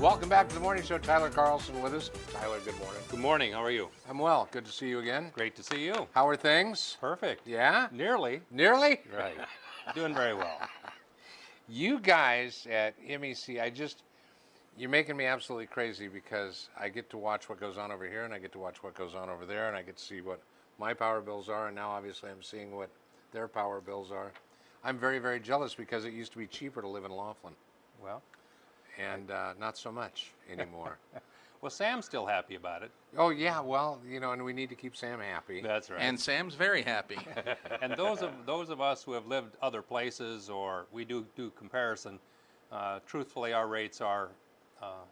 Welcome back to the morning show. Tyler Carlson with us. Tyler, good morning. Good morning. How are you? I'm well. Good to see you again. Great to see you. How are things? Perfect. Yeah? Nearly. Nearly? Right. Doing very well. You guys at MEC, you're making me absolutely crazy because I get to watch what goes on over here and I get to watch what goes on over there and I get to see what my power bills are, and now obviously I'm seeing what their power bills are. I'm very, very jealous because it used to be cheaper to live in Laughlin. Well, and not so much anymore. well, Sam's still happy about it. Oh yeah, well, and we need to keep Sam happy. That's right. And Sam's very happy. And those of us who have lived other places, or we do comparison, truthfully, our rates are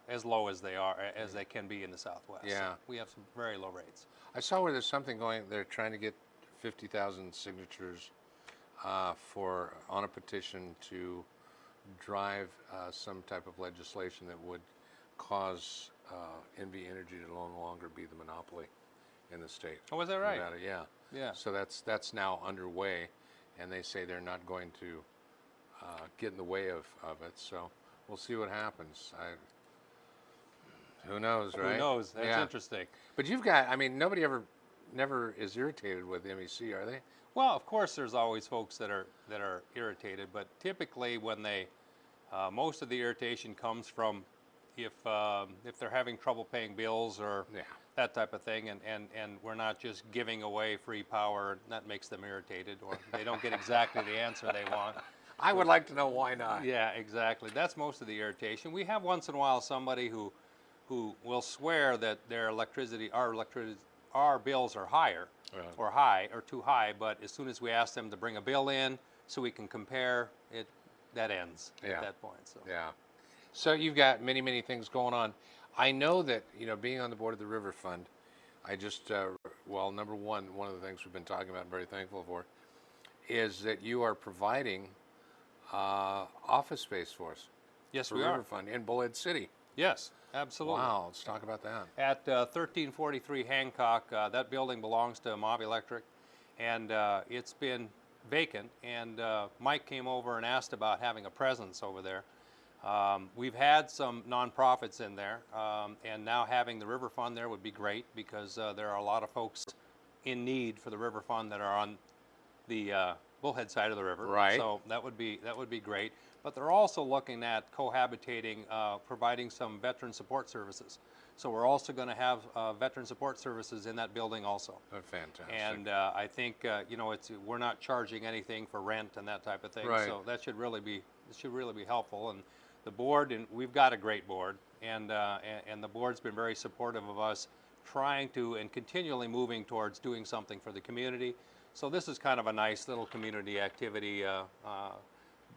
as low as they can be in the Southwest. Yeah. So we have some very low rates. I saw where there's something going. They're trying to get 50,000 signatures on a petition to drive some type of legislation that would cause NV Energy to no longer be the monopoly in the state. Oh, is that right? Nevada, yeah. Yeah. So that's now underway, and they say they're not going to get in the way of it. So we'll see what happens. Who knows, right? Who knows? That's Yeah. interesting. But nobody never is irritated with MEC, are they? Well, of course, there's always folks that are irritated, but typically when most of the irritation comes from if they're having trouble paying bills or that type of thing, and we're not just giving away free power, that makes them irritated, or they don't get exactly the answer they want. I would like to know why not. Yeah, exactly. That's most of the irritation. We have once in a while somebody who will swear that our bills are higher or too high, but as soon as we ask them to bring a bill in so we can compare it, that ends at that point. So. Yeah. So you've got many, many things going on. I know that, being on the board of the River Fund, I just, number one of the things we've been talking about and very thankful for is that you are providing office space for us. Yes, for we River are. Fund in Bullhead City. Yes, absolutely. Wow, let's talk about that. At 1343 Hancock, that building belongs to Mohave Electric, and it's been vacant, and Mike came over and asked about having a presence over there. We've had some nonprofits in there, and now having the River Fund there would be great because there are a lot of folks in need for the River Fund that are on the Bullhead side of the river. Right. So that would be great. But they're also looking at cohabitating, providing some veteran support services. So we're also going to have veteran support services in that building also. Oh, fantastic. And I think we're not charging anything for rent and that type of thing. Right. So that should really be helpful. And the board, and we've got a great board, and the board's been very supportive of us trying to and continually moving towards doing something for the community. So this is kind of a nice little community activity.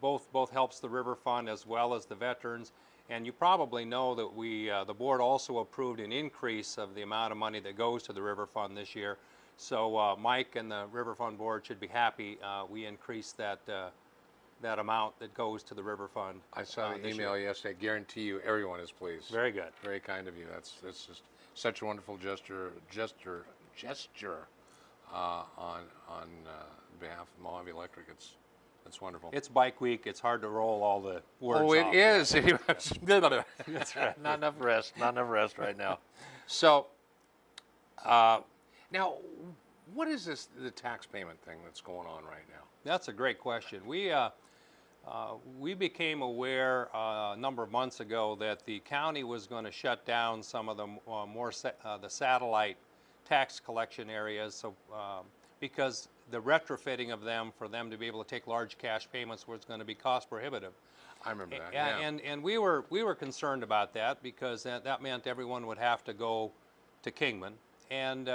Both helps the River Fund as well as the veterans. And you probably know that the board also approved an increase of the amount of money that goes to the River Fund this year. So Mike and the River Fund board should be happy. We increased that amount that goes to the River Fund. I saw the email yesterday. I guarantee you everyone is pleased. Very good. Very kind of you. That's just such a wonderful gesture on behalf of Mohave Electric. It's wonderful. It's bike week. It's hard to roll all the words Oh, it off. is. That's right. Not enough rest. Not enough rest right now. So, now, what is the tax payment thing that's going on right now? That's a great question. We became aware a number of months ago that the county was going to shut down some of the the satellite tax collection areas. So, because the retrofitting of them for them to be able to take large cash payments was going to be cost prohibitive. I remember that. Yeah. And we were concerned about that because that meant everyone would have to go to Kingman. And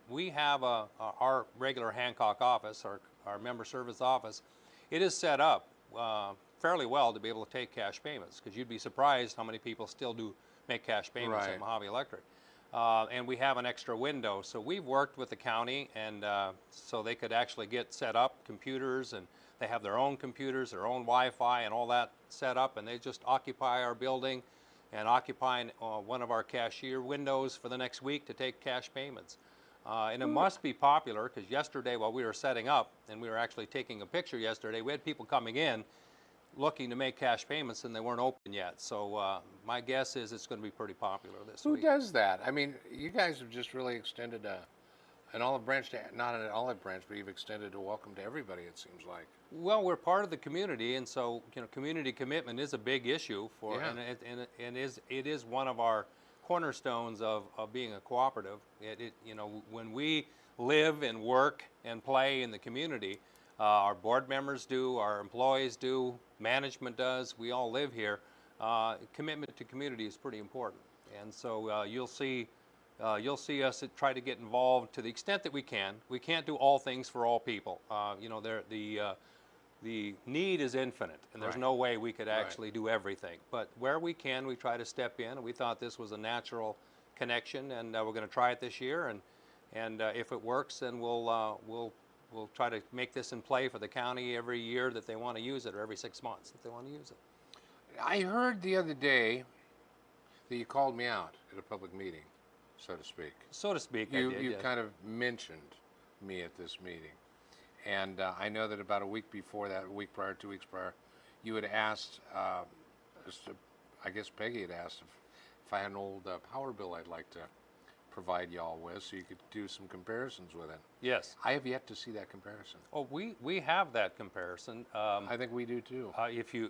we have our regular Hancock office, our member service office. It is set up fairly well to be able to take cash payments, because you'd be surprised how many people still do make cash payments at Mohave Electric. And we have an extra window. So we've worked with the county, and so they could actually get set up computers, and they have their own computers, their own Wi-Fi and all that set up, and they just occupy our building and occupy one of our cashier windows for the next week to take cash payments. And it must be popular, because yesterday while we were setting up, and we were actually taking a picture yesterday, we had people coming in, looking to make cash payments and they weren't open yet. So my guess is it's going to be pretty popular this Who week. does that? I mean, you guys have just really extended an olive branch to, not an olive branch, but you've extended a welcome to everybody, it seems like. Well, we're part of the community, and so community commitment is a big issue for, Yeah. and it is one of our cornerstones of being a cooperative. When we live and work and play in the community, our board members do, our employees do, management does. We all live here. Commitment to community is pretty important, and so you'll see us try to get involved to the extent that we can. We can't do all things for all people. The need is infinite, and there's Right. no way we could Right. actually do everything. But where we can, we try to step in, and we thought this was a natural connection, and we're going to try it this year. And if it works, then we'll try to make this in play for the county every year that they want to use it, or every 6 months that they want to use it. I heard the other day that you called me out at a public meeting, so to speak. So to speak, You I did. Yes. kind of mentioned me at this meeting. And I know that about a week before that, a week prior, 2 weeks prior, you had asked, I guess Peggy had asked if I had an old power bill I'd like to provide y'all with so you could do some comparisons with it. Yes. I have yet to see that comparison. Oh, we have that comparison. I think we do too. If you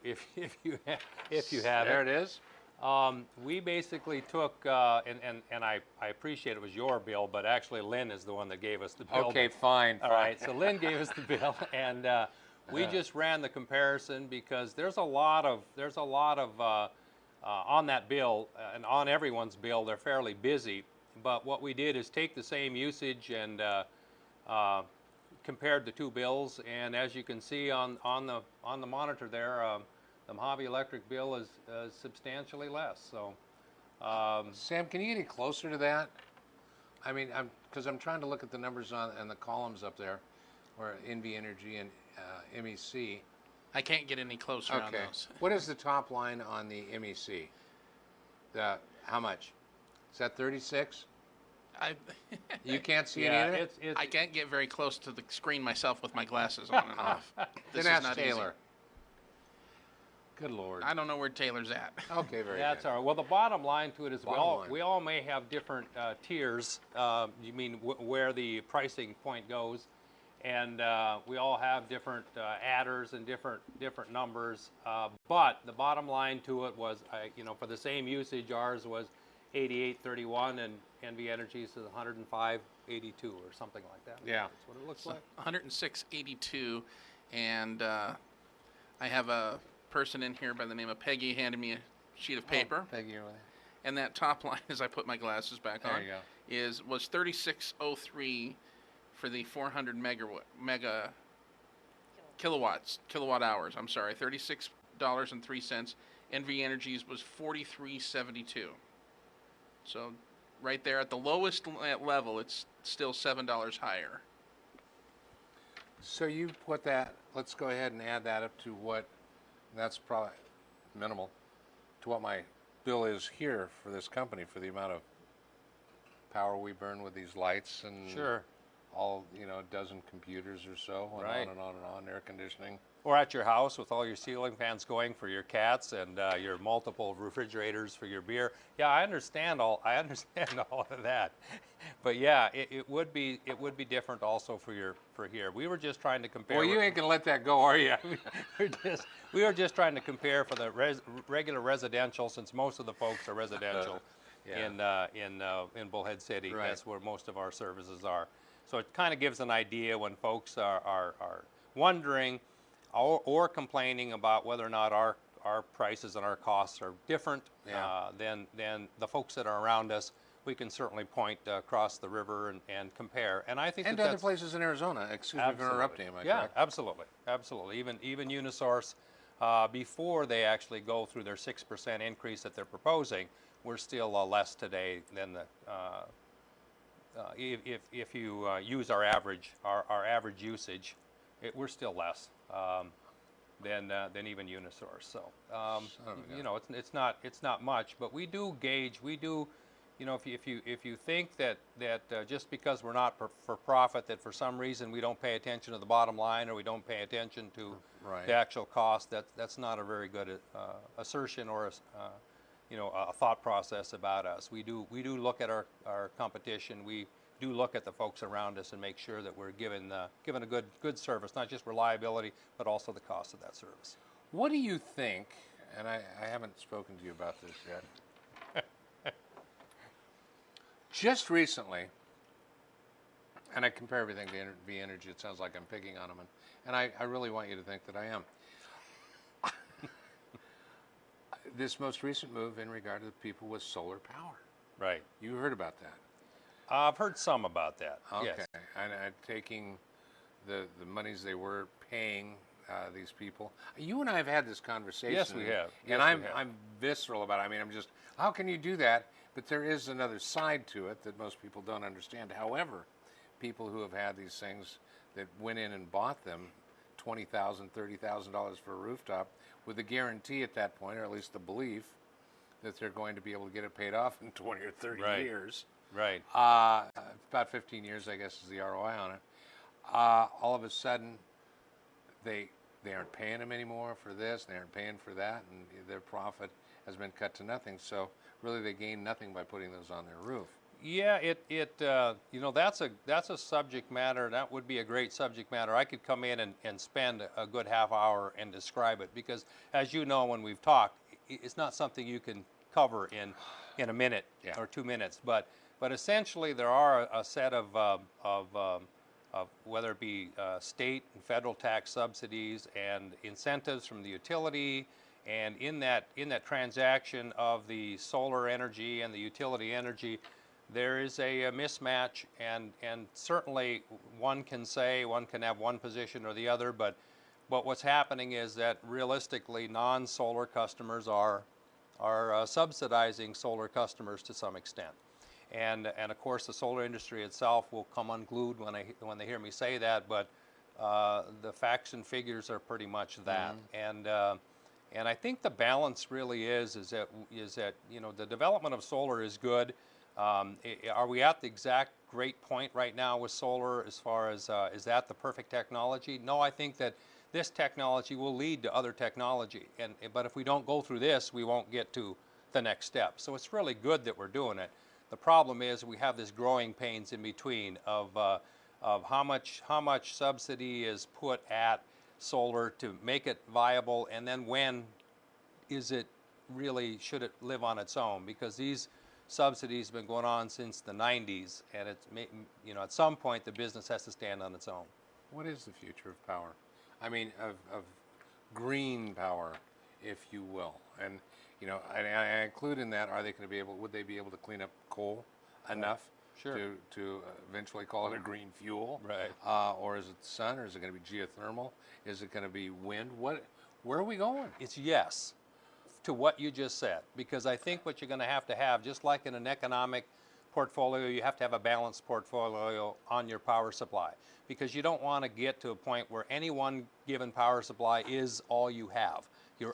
have There it. it is. We basically took, and I appreciate it was your bill, but actually Lynn is the one that gave us the bill. Okay, fine. All right, so Lynn gave us the bill, and we just ran the comparison because there's a lot of on that bill, and on everyone's bill, they're fairly busy. But what we did is take the same usage and compared the two bills, and as you can see on the monitor there, the Mohave electric bill is substantially less. So, Sam, can you get any closer to that? I mean, because I'm trying to look at the numbers and the columns up there, or NV Energy and MEC. I can't get any closer on Okay. those. What is the top line on the MEC? How much? Is that 36? I You can't see yeah, any of it? it's I can't get very close to the screen myself with my glasses on and off. Then This is ask not Taylor. Good Lord. I don't know where Taylor's at. Okay, very That's good. all right. Well, the bottom line to it is Bottom line. we all may have different tiers. You mean where the pricing point goes, and we all have different adders and different numbers. But the bottom line to it was, for the same usage, ours was 88.31, and NV Energy's is 105.82 or something like that. Yeah. That's what it looks like. 106.82, and I have a person in here by the name of Peggy handed me a sheet of paper, Peggy, over and that top line, as I put my glasses back there on, you go. was 3603 for the 400 kilowatt hours. I'm sorry, $36.03. NV Energy's was 43.72. So, right there at the lowest level, it's still $7 higher. So you put that, let's go ahead and add that up to what, that's probably minimal, to what my bill is here for this company for the amount of power we burn with these lights and Sure. all, a dozen computers or so, and Right. on and on and on, air conditioning. Or at your house with all your ceiling fans going for your cats and your multiple refrigerators for your beer. Yeah, I understand all of that. But yeah, it would be different also for here. We were just trying to compare. Well, you ain't gonna let that go, are you? we were just trying to compare for the regular residential, since most of the folks are residential Yeah. in Bullhead City. Right. That's where most of our services are. So it kind of gives an idea when folks are wondering or complaining about whether or not our prices and our costs are different Yeah. than the folks that are around us. We can certainly point across the river and compare. And I think And that other that's places in Arizona. Excuse me for interrupting. Am I yeah, correct? absolutely. Even Unisource, before they actually go through their 6% increase that they're proposing, we're still less today than the. If you use our average usage, we're still less than even Unisource. So Son of a gun. it's not much, but we do gauge. We do. if you think that just because we're not for profit, that for some reason we don't pay attention to the bottom line, or we don't pay attention to Right. the actual cost, that's not a very good assertion, or a thought process about us. We do look at our competition. We do look at the folks around us and make sure that we're given a good service, not just reliability, but also the cost of that service. What do you think, and I haven't spoken to you about this yet, just recently, and I compare everything to V Energy, it sounds like I'm picking on them, and I really want you to think that I am. This most recent move in regard to the people with solar power. Right. You heard about that? I've heard some about that. Okay. Yes. And taking the monies they were paying these people. You and I have had this conversation. Yes, we have. And Yes, we have. I'm visceral about it. I mean, I'm just, how can you do that? But there is another side to it that most people don't understand. However, people who have had these things that went in and bought them, $20,000, $30,000 for a rooftop, with the guarantee at that point, or at least the belief, that they're going to be able to get it paid off in 20 or 30 Right. years. Right. About 15 years, I guess, is the ROI on it. All of a sudden, they aren't paying them anymore for this, they aren't paying for that, and their profit has been cut to nothing. So really, they gain nothing by putting those on their roof. Yeah, that's a subject matter. That would be a great subject matter. I could come in and spend a good half hour and describe it, because, as you know, when we've talked, it's not something you can cover in a minute Yeah. or 2 minutes. But essentially, there are a set of whether it be state and federal tax subsidies and incentives from the utility, and in that transaction of the solar energy and the utility energy, there is a mismatch, and certainly one can have one position or the other, but what's happening is that realistically non-solar customers are subsidizing solar customers to some extent. And of course the solar industry itself will come unglued when they hear me say that, but the facts and figures are pretty much that. Mm-hmm. And I think the balance really is that the development of solar is good. Are we at the exact great point right now with solar as far as is that the perfect technology? No, I think that this technology will lead to other technology, but if we don't go through this, we won't get to the next step. So it's really good that we're doing it. The problem is we have this growing pains in between of how much subsidy is put at solar to make it viable, and then when should it live on its own? Because these subsidies have been going on since the 90s, and at some point the business has to stand on its own. What is the future of power? I mean, of green power, if you will. And I include in that, would they be able to clean up coal enough Sure. to eventually call it a green fuel? Right. Or is it sun, or is it going to be geothermal? Is it going to be wind? Where are we going? It's yes to what you just said, because I think what you're going to have, just like in an economic portfolio, you have to have a balanced portfolio on your power supply, because you don't want to get to a point where any one given power supply is all you have.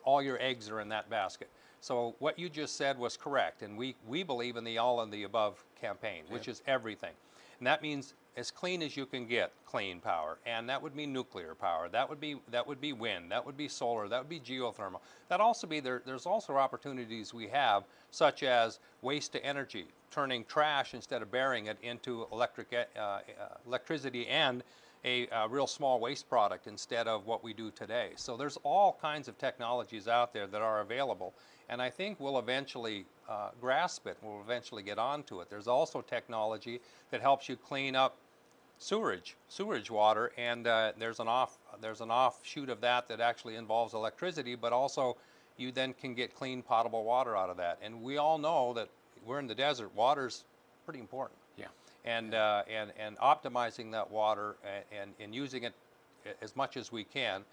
All your eggs are in that basket. So what you just said was correct, and we believe in the all of the above campaign, which is everything. And that means as clean as you can get clean power, and that would mean nuclear power, that would be wind, that would be solar, that would be geothermal. That also be there's also opportunities we have, such as waste to energy, turning trash instead of burying it into electricity and a real small waste product instead of what we do today. So there's all kinds of technologies out there that are available, and I think we'll eventually grasp it. We'll eventually get onto it. There's also technology that helps you clean up sewage water, and there's an offshoot of that actually involves electricity, but also you then can get clean potable water out of that. And we all know that we're in the desert. Water's pretty important. Yeah. And optimizing that water and using it as much as we can,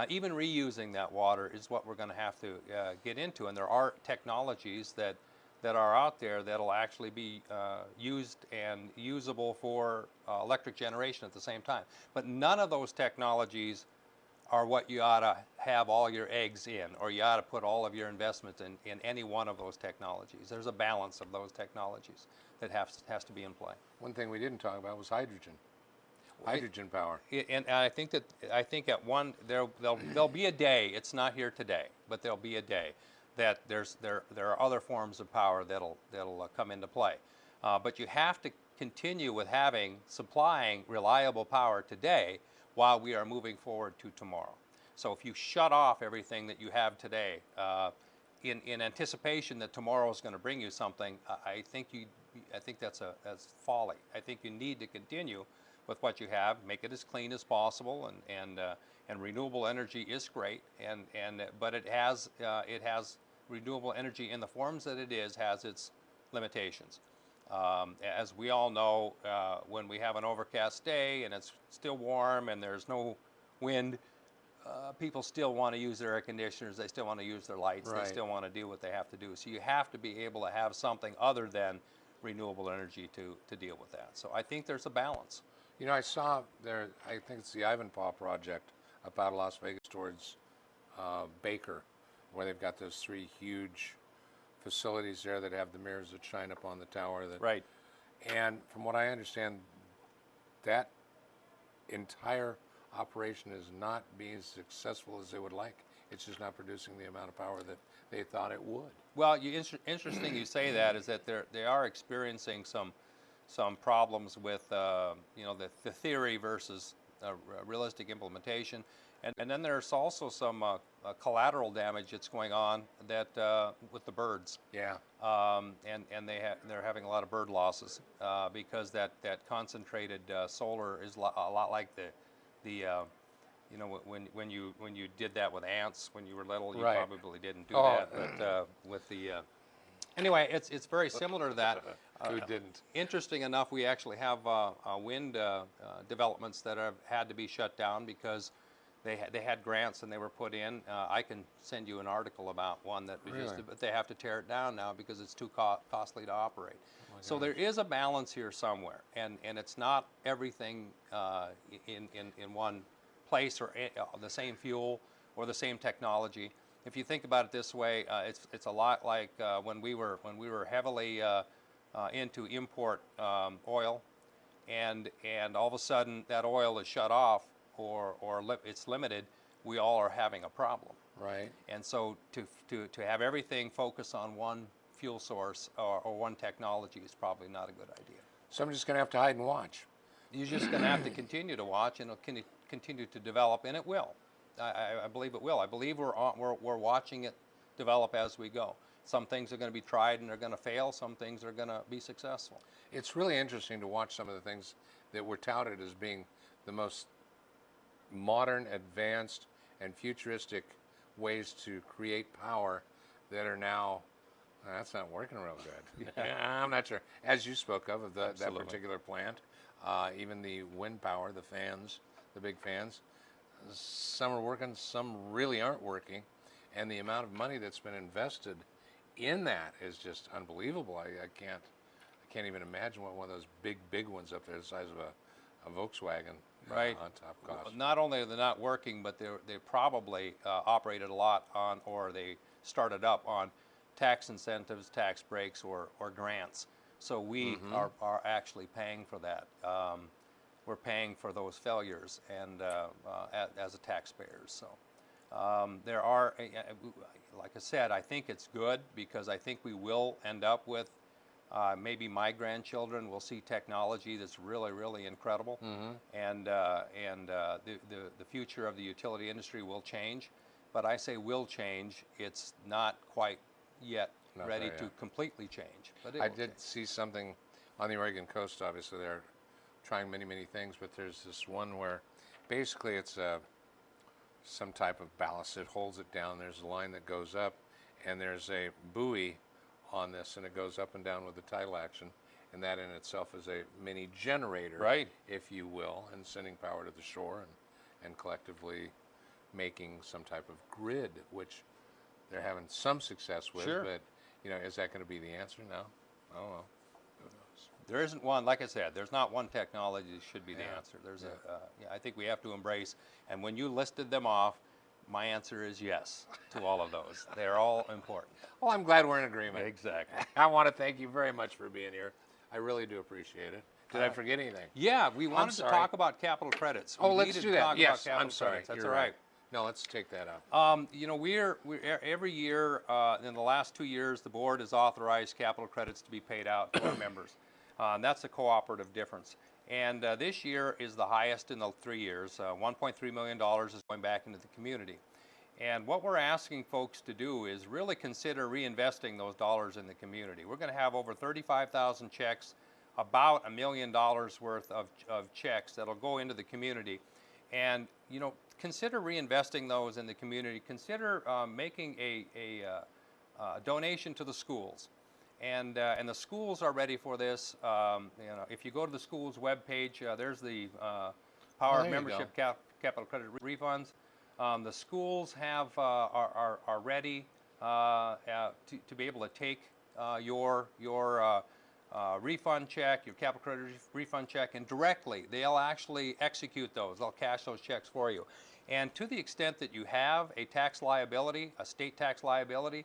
even reusing that water is what we're going to have to get into. And there are technologies that are out there that'll actually be used and usable for electric generation at the same time. But none of those technologies are what you ought to have all your eggs in, or you ought to put all of your investments in any one of those technologies. There's a balance of those technologies that has to be in play. One thing we didn't talk about was hydrogen. Hydrogen power. And I think at one there'll be a day. It's not here today, but there'll be a day that there are other forms of power that'll come into play. But you have to continue with supplying reliable power today while we are moving forward to tomorrow. So if you shut off everything that you have today in anticipation that tomorrow is going to bring you something, I think that's folly. I think you need to continue with what you have, make it as clean as possible, and renewable energy is great, but it has renewable energy in the forms that it has its limitations. As we all know, when we have an overcast day and it's still warm and there's no wind, people still want to use their air conditioners, they still want to use their lights, Right. They still want to do what they have to do. So you have to be able to have something other than renewable energy to deal with that. So I think there's a balance. You know, I saw there, I think it's the Ivanpah project up out of Las Vegas towards Baker, where they've got those 3 huge facilities there that have the mirrors that shine up on the tower. Right. And from what I understand, that entire operation is not being as successful as they would like. It's just not producing the amount of power that they thought it would. Well, interesting you say that, is that they are experiencing some problems with the theory versus realistic implementation, and then there's also some collateral damage that's going on that with the birds. Yeah. And they're having a lot of bird losses because that concentrated solar is a lot like when you did that with ants when you were little. You Right. probably didn't do that, but with the anyway, it's very similar to that. Who didn't? Interesting enough, we actually have wind developments that have had to be shut down because they had grants and they were put in. I can send you an article about one that was Really? but they have to tear it down now because it's too costly to operate. So there is a balance here somewhere, and it's not everything in one place or the same fuel or the same technology. If you think about it this way, it's a lot like when we were heavily into import oil, and all of a sudden that oil is shut off or it's limited. We all are having a problem. Right. And so to have everything focus on one fuel source or one technology is probably not a good idea. So I'm just going to have to hide and watch. You're just going to have to continue to watch, and it'll continue to develop, and it will. I believe it will. I believe we're watching it develop as we go. Some things are going to be tried and they're going to fail. Some things are going to be successful. It's really interesting to watch some of the things that were touted as being the most modern, advanced, and futuristic ways to create power that are now, that's not working real good. I'm not sure. As you spoke of that particular plant, even the wind power, the fans, the big fans, some are working, some really aren't working, and the amount of money that's been invested in that is just unbelievable. I can't even imagine what one of those big ones up there, the size of a Volkswagen, Right. on top cost. Not only are they not working, but they probably operated a lot on, or they started up on tax incentives, tax breaks, or grants. So we are actually paying for that. We're paying for those failures, and as a taxpayers. So there are, like I said, I think it's good because I think we will end up with maybe my grandchildren will see technology that's really incredible, and the future of the utility industry will change. But I say will change. It's not quite yet ready to completely change. But I did see something on the Oregon coast. Obviously, they're trying many things, but there's this one where basically it's some type of ballast. It holds it down. There's a line that goes up, and there's a buoy on this, and it goes up and down with the tidal action, and that in itself is a mini generator, Right. if you will, and sending power to the shore and collectively making some type of grid, which they're having some success with. Sure. But is that going to be the answer? No, I don't know. Who knows? There isn't one, like I said, there's not one technology that should be the Yeah. answer. There's yeah, I think we have to embrace, and when you listed them off, my answer is yes to all of those. They're all important. Well, I'm glad we're in agreement. Exactly. I want to thank you very much for being here. I really do appreciate it. Did I forget anything? Yeah, we wanted to sorry. talk about capital credits. Oh, We let's needed do to that. talk Yes, about capital I'm sorry. credits. That's You're all right. No, let's take that out. You know, we're every year in the last 2 years, the board has authorized capital credits to be paid out to our members. And that's a cooperative difference. And this year is the highest in the 3 years. $1.3 million is going back into the community. And what we're asking folks to do is really consider reinvesting those dollars in the community. We're going to have over 35,000 checks, about $1 million worth of checks that'll go into the community. And, you know, consider reinvesting those in the community. Consider making a donation to the schools. And the schools are ready for this. You know, if you go to the school's webpage, there's the Power of there you Membership Capital Credit Refunds. The schools are ready to be able to take your refund check, your capital credit refund check, and directly they'll actually execute those. They'll cash those checks for you. And to the extent that you have a tax liability, a state tax liability,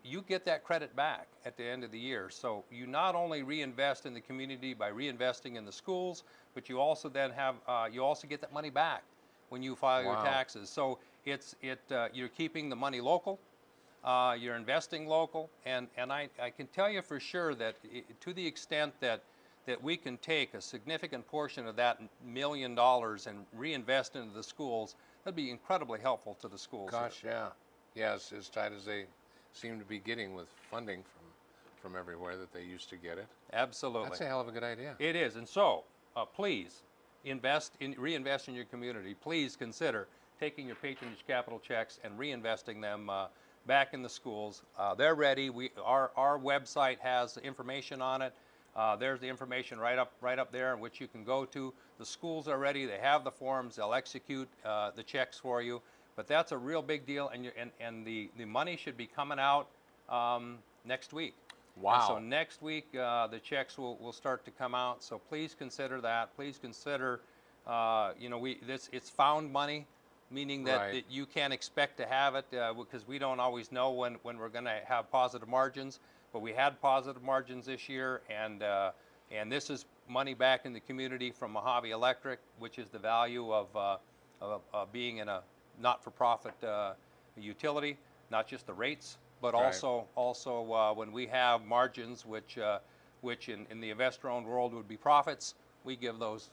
you get that credit back at the end of the year. So you not only reinvest in the community by reinvesting in the schools, but you also then have you also get that money back when you file your Wow. taxes. So you're keeping the money local. You're investing local, and I can tell you for sure that to the extent that we can take a significant portion of that $1 million and reinvest into the schools, that'd be incredibly helpful to the schools. Gosh, yeah. Yes, as tight as they seem to be getting with funding from everywhere that they used to get it. Absolutely. That's a hell of a good idea. It is, and so please reinvest in your community. Please consider taking your patronage capital checks and reinvesting them back in the schools. They're ready. Our website has information on it. There's the information right up there in which you can go to. The schools are ready. They have the forms. They'll execute the checks for you. But that's a real big deal, and the money should be coming out next week. Wow. And so next week the checks will start to come out. So please consider that. Please consider, you know, it's found money, meaning that, Right. that you can't expect to have it because we don't always know when we're going to have positive margins. But we had positive margins this year, and this is money back in the community from Mohave Electric, which is the value of being in a not-for-profit utility, not just the rates, but Right. also when we have margins, which in the investor-owned world would be profits, we give those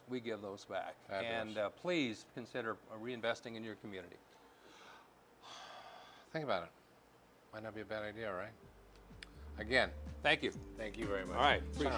back. Fabulous. And please consider reinvesting in your community. Think about it. Might not be a bad idea, right? Again, Thank you. thank you very much. All right. Appreciate it.